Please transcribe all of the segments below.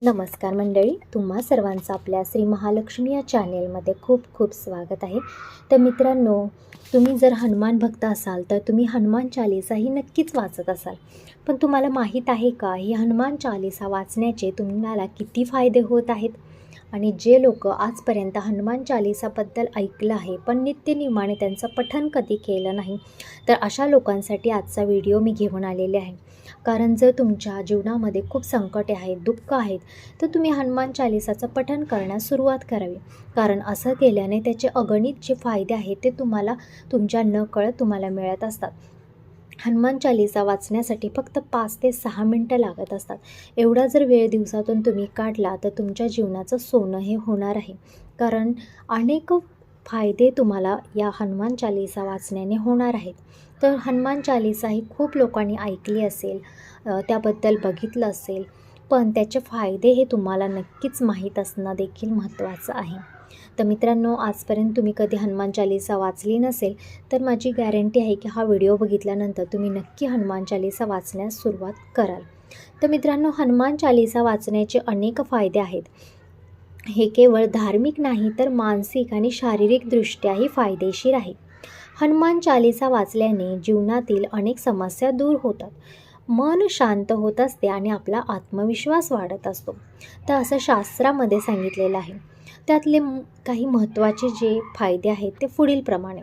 नमस्कार मंडळी, तुम्हा सर्वांचं आपल्या श्री महालक्ष्मी या चॅनेलमध्ये खूप खूप स्वागत आहे. तर मित्रांनो, तुम्ही जर हनुमान भक्त असाल तर तुम्ही हनुमान चालीसा ही नक्कीच वाचत असाल. पण तुम्हाला माहीत आहे का, ही हनुमान चालीसा वाचण्याचे तुम्हाला किती फायदे होत आहेत? आणि जे लोक आजपर्यंत हनुमान चालीसाबद्दल ऐकलं आहे पण नित्यनियमाने त्यांचं पठण कधी केलं नाही, तर अशा लोकांसाठी आजचा व्हिडिओ मी घेऊन आलेले आहे. कारण जर तुमच्या जीवनामध्ये खूप संकटे आहेत, दुःख आहेत, तर तुम्ही हनुमान चालीसाचं पठण करण्यास सुरुवात करावी. कारण असं केल्याने त्याचे अगणित जे फायदे आहेत ते तुम्हाला तुमच्या नकळत तुम्हाला मिळत असतात. हनुमान चालीसा वाचण्यासाठी फक्त 5 ते 6 मिनटं लागत असतात. एवढा जर वेळ दिवसातून तुम्ही काढला तर तुमच्या जीवनाचं सोनं हे होणार आहे. कारण अनेक फायदे तुम्हाला या हनुमान चालीसा वाचण्याने होणार आहेत. तर हनुमान चालीसा ही खूप लोकांनी ऐकली असेल, त्याबद्दल बघितलं असेल, पण त्याचे फायदे हे तुम्हाला नक्कीच माहीत असणं देखील महत्त्वाचं आहे. तर मित्रांनो, आजपर्यंत तुम्ही कधी हनुमान चालीसा वाचली नसेल तर माझी गॅरंटी आहे की हा व्हिडिओ बघितल्यानंतर तुम्ही नक्की हनुमान चालीसा वाचण्यास सुरुवात कराल. तर मित्रांनो, हनुमान चालीसा वाचण्याचे अनेक फायदे आहेत. हे केवळ धार्मिक नाही तर मानसिक आणि शारीरिकदृष्ट्याही फायदेशीर आहे. हनुमान चालीसा वाचल्याने जीवनातील अनेक समस्या दूर होतात, मन शांत होत असते आणि आपला आत्मविश्वास वाढत असतो. तर असं शास्त्रामध्ये सांगितलेलं आहे. त्यातले काही महत्त्वाचे जे फायदे आहेत ते पुढीलप्रमाणे.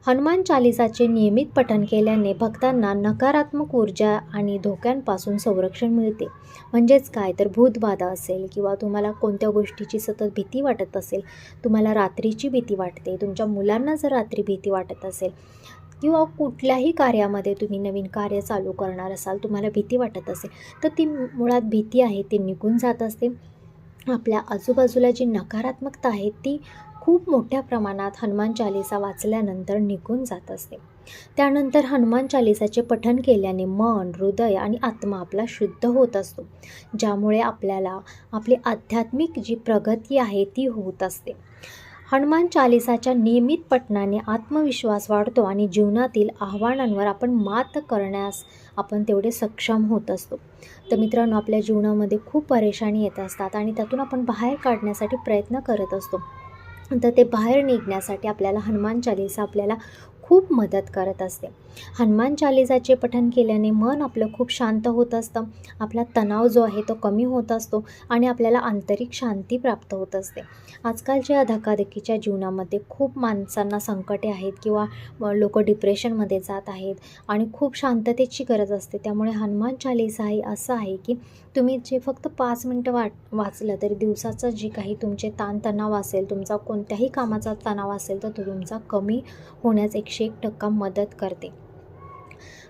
हनुमान चालीसाचे नियमित पठण केल्याने भक्तांना नकारात्मक ऊर्जा आणि धोक्यांपासून संरक्षण मिळते. म्हणजेच काय, तर भूतबाधा असेल किंवा तुम्हाला कोणत्या गोष्टीची सतत भीती वाटत असेल, तुम्हाला रात्रीची भीती वाटते, तुमच्या मुलांना जर रात्री भीती वाटत असेल किंवा कुठल्याही कार्यामध्ये तुम्ही नवीन कार्य चालू करणार असाल, तुम्हाला भीती वाटत असेल, तर ती मुळात भीती आहे ती निघून जात असते. आपल्या आजूबाजूला जी नकारात्मकता आहे ती खूप मोठ्या प्रमाणात हनुमान चालीसा वाचल्यानंतर निघून जात असते. त्यानंतर हनुमान चालीसाचे पठण केल्याने मन, हृदय आणि आत्मा आपला शुद्ध होत असतो, ज्यामुळे आपल्याला आपली आध्यात्मिक जी प्रगती आहे ती होत असते. हनुमान चालीसाच्या नियमित पठणाने आत्मविश्वास वाढतो आणि जीवनातील आव्हानांवर आपण मात करण्यास आपण तेवढे सक्षम होत असतो. तर मित्रांनो, आपल्या जीवनामध्ये खूप परेशानी येत असतात आणि त्यातून आपण बाहेर काढण्यासाठी प्रयत्न करत असतो. तर ते बाहेर निघण्यासाठी आपल्याला हनुमान चालीसा आपल्याला खूप मदत करत असते. हनुमान चालीसाचे पठण केल्याने मन आपलं खूप शांत होत असतं, आपला तणाव जो आहे तो कमी होत असतो आणि आपल्याला आंतरिक शांती प्राप्त होत असते. आजकालच्या धकाधकीच्या जीवनामध्ये खूप माणसांना संकटे आहेत किंवा लोक डिप्रेशनमध्ये जात आहेत आणि खूप शांततेची गरज असते. त्यामुळे हनुमान चालीसा हे असं आहे की तुम्ही जे फक्त 5 मिनटं वाचलं तरी दिवसाचं जे काही तुमचे ताणतणाव असेल, तुमचा कोणत्याही कामाचा तणाव असेल तर तो तुमचा कमी होण्यास 101% मदत करते.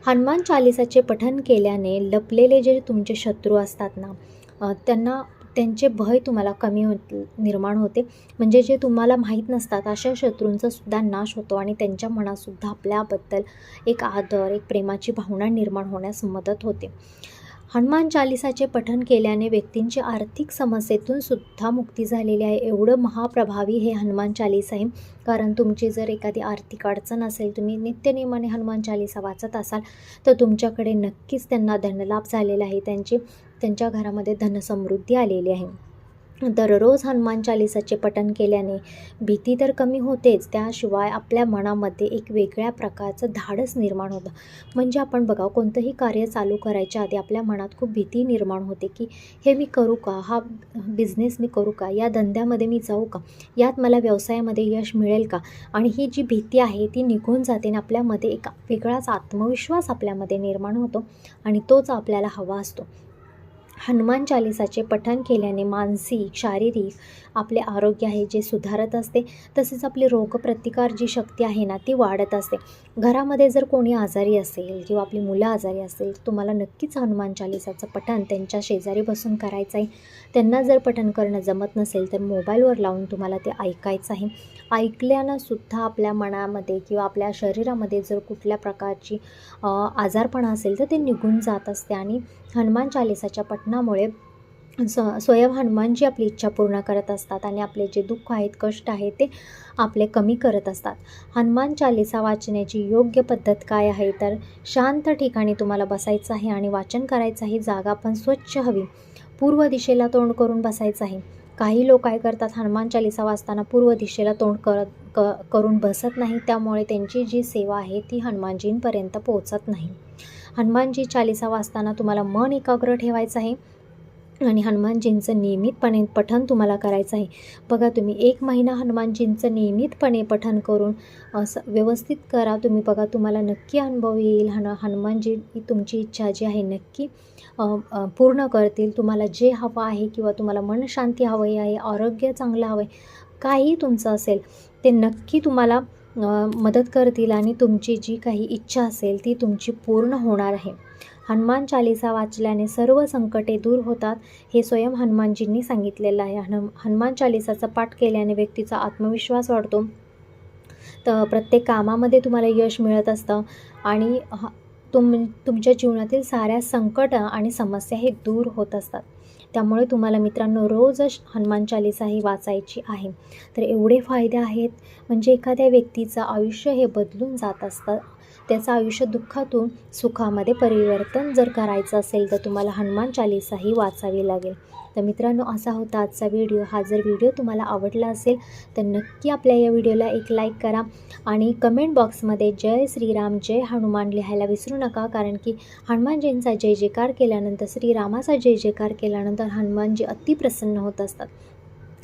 हनुमान चालीसाचे पठण केल्याने लपलेले जे तुमचे शत्रू असतात ना, त्यांचे भय तुम्हाला कमी निर्माण होते. म्हणजे जे तुम्हाला माहीत नसतात अशा शत्रूंचा सुद्धा नाश होतो आणि त्यांच्या मनातसुद्धा आपल्याबद्दल एक आदर, एक प्रेमाची भावना निर्माण होण्यास मदत होते. हनुमान चालीसाचे पठण केल्याने व्यक्तींची आर्थिक समस्येतून सुद्धा मुक्ती झालेली आहे. एवढं महाप्रभावी हे हनुमान चालीसा आहे. कारण तुमची जर एखादी आर्थिक अडचण असेल, तुम्ही नित्यनियमाने हनुमान चालीसा वाचत असाल तर तुमच्याकडे नक्कीच त्यांना धनलाभ झालेला आहे, त्यांच्या घरामध्ये धनसमृद्धी आलेली आहे. दररोज हनुमान चालीसाचे पठण केल्याने भीती तर कमी होतेच, त्याशिवाय आपल्या मनामध्ये एक वेगळ्या प्रकारचं धाडस निर्माण होतं. म्हणजे आपण बघा, कोणतंही कार्य चालू करायच्या आधी आपल्या मनात खूप भीती निर्माण होते की हे मी करू का, हा बिझनेस मी करू का, या धंद्यामध्ये मी जाऊ का, यात मला व्यवसायामध्ये यश मिळेल का. आणि ही जी भीती आहे ती निघून जाते आणि आपल्यामध्ये एक वेगळाच आत्मविश्वास आपल्यामध्ये निर्माण होतो आणि तोच आपल्याला हवा असतो. हनुमान चालीसाचे पठण केल्याने मानसिक, शारीरिक आपले आरोग्य आहे जे सुधारत असते. तसेच आपली रोगप्रतिकार जी शक्ती आहे ना ती वाढत असते. घरामध्ये जर कोणी आजारी असेल किंवा आपली मुलं आजारी असेल, तुम्हाला नक्कीच हनुमान चालीसाचं पठण त्यांच्या शेजारी बसून करायचं आहे. त्यांना जर पठण करणं जमत नसेल तर मोबाईलवर लावून तुम्हाला ते ऐकायचं आहे. ऐकल्यानं सुद्धा आपल्या मनामध्ये किंवा आपल्या शरीरामध्ये जर कुठल्या प्रकारची आजारपणा असेल तर ते निघून जात असते आणि हनुमान चालीसाच्या पठणामुळे स्वयं हनुमानजी आपली इच्छा पूर्ण करत असतात आणि आपले जे दुःख आहेत, कष्ट आहेत ते आपले कमी करत असतात. हनुमान चालीसा वाचण्याची योग्य पद्धत काय आहे, तर शांत ठिकाणी तुम्हाला बसायचं आहे आणि वाचन करायचं आहे. जागा पण स्वच्छ हवी. पूर्व दिशेला तोंड करून बसायचं आहे. काही लोक काय करतात, हनुमान चालीसा वाचताना पूर्व दिशेला तोंड करून बसत नाही, त्यामुळे त्यांची जी सेवा आहे ती हनुमानजींपर्यंत पोहोचत नाही. हनुमानजी चालीसा वाचताना तुम्हाला मन एकाग्र ठेवायचं आहे आणि हनुमानजींचं नियमितपणे पठण तुम्हाला करायचं आहे. बघा, तुम्ही 1 महिना हनुमानजींचं नियमितपणे पठण करून असं व्यवस्थित करा तुम्ही. बघा, तुम्हाला नक्की अनुभव येईल. हनुमानजी तुमची इच्छा जी आहे नक्की पूर्ण करतील. तुम्हाला जे हवं आहे किंवा तुम्हाला मनशांती हवी आहे, आरोग्य चांगलं हवं आहे, काही तुमचं असेल ते नक्की तुम्हाला मदत करतील आणि तुमची जी काही इच्छा असेल ती तुमची पूर्ण होणार आहे. हनुमान चालीसा वाचल्याने सर्व संकटे दूर होतात, हे स्वयं हनुमानजींनी सांगितलेलं आहे. हनुमान चालीसाचा पाठ केल्याने व्यक्तीचा आत्मविश्वास वाढतो, तर प्रत्येक कामामध्ये तुम्हाला यश मिळत असतं आणि तुमच्या जीवनातील साऱ्या संकट आणि समस्या हे दूर होत असतात. त्यामुळे तुम्हाला मित्रांनो रोजच हनुमान चालीसा ही वाचायची आहे. तर एवढे फायदे आहेत, म्हणजे एखाद्या व्यक्तीचं आयुष्य हे बदलून जात असतं. त्याचं आयुष्य दुःखातून सुखामध्ये परिवर्तन जर करायचं असेल तर तुम्हाला हनुमान चालीसा ही वाचावी लागेल. तर मित्रांनो, असा होता आजचा व्हिडिओ. हा जर व्हिडिओ तुम्हाला आवडला असेल तर नक्की आपल्या या व्हिडिओला एक लाईक करा आणि कमेंट बॉक्समध्ये जय श्रीराम जय हनुमान लिहायला विसरू नका. कारण की हनुमानजींचा जय जयकार केल्यानंतर, श्रीरामाचा जय जयकार केल्यानंतर हनुमानजी अतिप्रसन्न होत असतात.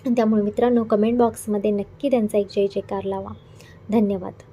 त्यामुळे मित्रांनो, कमेंट बॉक्समध्ये नक्की त्यांचा एक जय जयकार लावा. धन्यवाद.